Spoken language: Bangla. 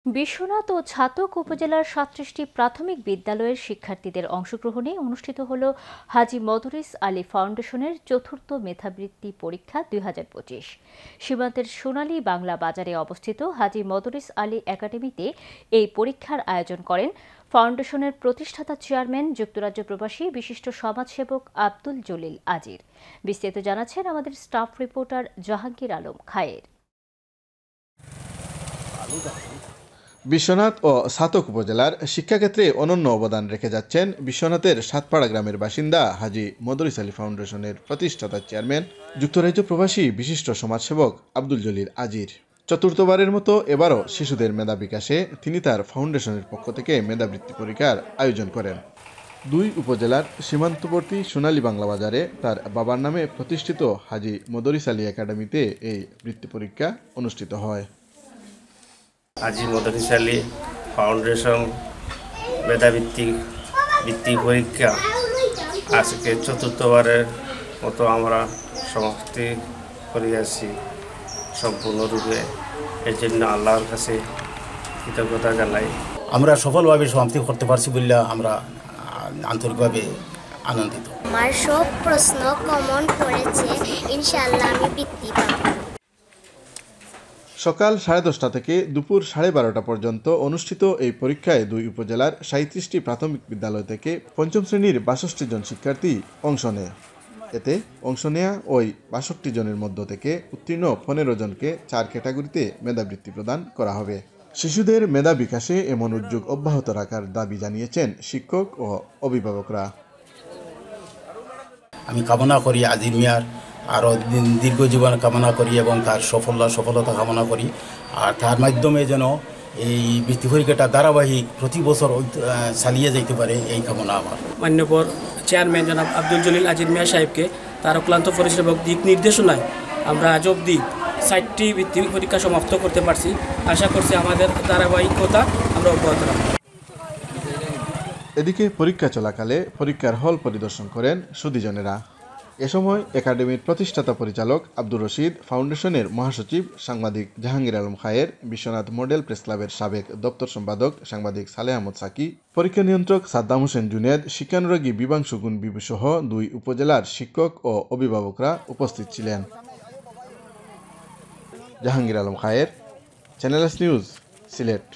বিশ্বনাথ ও ছাতক উপজেলার ৩৭টি প্রাথমিক বিদ্যালয়ের শিক্ষার্থীদের অংশগ্রহণে অনুষ্ঠিত হল হাজী মদরিস আলী ফাউন্ডেশনের চতুর্থ মেধাবৃত্তি পরীক্ষা ২০২৫। সীমান্তের সোনালী বাংলা বাজারে অবস্থিত হাজী মদরিস আলী একাডেমিতে এই পরীক্ষার আয়োজন করেন ফাউন্ডেশনের প্রতিষ্ঠাতা চেয়ারম্যান, যুক্তরাজ্য প্রবাসী বিশিষ্ট সমাজসেবক আব্দুল জলিল আজির। বিস্তারিত জানাচ্ছেন আমাদের স্টাফ রিপোর্টার জাহাঙ্গীর আলম খায়ের। বিশ্বনাথ ও ছাতক উপজেলার শিক্ষাক্ষেত্রে অনন্য অবদান রেখে যাচ্ছেন বিশ্বনাথের সাতপাড়া গ্রামের বাসিন্দা হাজী মদরিস আলী ফাউন্ডেশনের প্রতিষ্ঠাতা চেয়ারম্যান, যুক্তরাজ্য প্রবাসী বিশিষ্ট সমাজসেবক আব্দুল জলিল আজির। চতুর্থবারের মতো এবারও শিশুদের মেধা বিকাশে তিনি তার ফাউন্ডেশনের পক্ষ থেকে মেধাবৃত্তি পরীক্ষার আয়োজন করেন। দুই উপজেলার সীমান্তবর্তী সোনালী বাংলা বাজারে তার বাবার নামে প্রতিষ্ঠিত হাজী মদরিস আলী একাডেমিতে এই বৃত্তি পরীক্ষা অনুষ্ঠিত হয়। হাজী মদরিস আলী ফাউন্ডেশন বৃত্তি পরীক্ষা আজকে চতুর্থবারের মতো আমরা সমাপ্তি করিয়াছি সম্পূর্ণরূপে। এর জন্য আল্লাহর কাছে কৃতজ্ঞতা জানাই। আমরা সফলভাবে সমাপ্তি করতে পারছি বলে আমরা আন্তরিকভাবে আনন্দিত। আমার সব প্রশ্ন কমন পড়েছে, ইনশাআল্লাহ আমি বৃত্তি পাব। সকাল 10:30 থেকে দুপুর 12:30 পর্যন্ত অনুষ্ঠিত এই পরীক্ষায় দুই উপজেলার 37টি প্রাথমিক বিদ্যালয় থেকে পঞ্চম শ্রেণীর 62 জন শিক্ষার্থী অংশ নেয়। এতে অংশ নেয়া ওই 62 জনের মধ্য থেকে উত্তীর্ণ 15 জনকে 4 ক্যাটাগরিতে মেধাবৃত্তি প্রদান করা হবে। শিশুদের মেধা বিকাশে এমন উদ্যোগ অব্যাহত রাখার দাবি জানিয়েছেন শিক্ষক ও অভিভাবকরা। আমি কামনা করি আজির মিয়ার আরও দীর্ঘ জীবন কামনা করি এবং তার সফলতা কামনা করি। আর তার মাধ্যমে যেন এই বৃত্তি পরীক্ষাটা ধারাবাহিক প্রতি বছর চালিয়ে যেতে পারে, এই কামনা আমার। মান্যবর চেয়ারম্যান জনাব আব্দুল জলিল আজির মিয়া সাহেবকে তার অক্লান্ত পরিশ্রম দিক নির্দেশনায় আমরা আজ অবধি 60টি বৃত্তি পরীক্ষা সমাপ্ত করতে পারছি। আশা করছি আমাদের ধারাবাহিকতা আমরা অব্যাহত রাখব। এদিকে পরীক্ষা চলাকালে পরীক্ষার হল পরিদর্শন করেন সুধীজনেরা। এ সময় একাডেমির প্রতিষ্ঠাতা পরিচালক আব্দুর রশিদ, ফাউন্ডেশনের মহাসচিব সাংবাদিক জাহাঙ্গীর আলম খায়ের, বিশ্বনাথ মডেল প্রেস ক্লাবের সাবেক দপ্তর সম্পাদক সাংবাদিক সালেহ আহমদ সাকি, পরীক্ষা নিয়ন্ত্রক সাদ্দাম হোসেন জুনেদ, শিক্ষানুরাগী বিভাংশু গুণ বিবু সহ দুই উপজেলার শিক্ষক ও অভিভাবকরা উপস্থিত ছিলেন। জাহাঙ্গীর আলম খায়ের, চ্যানেল এস নিউজ, সিলেট।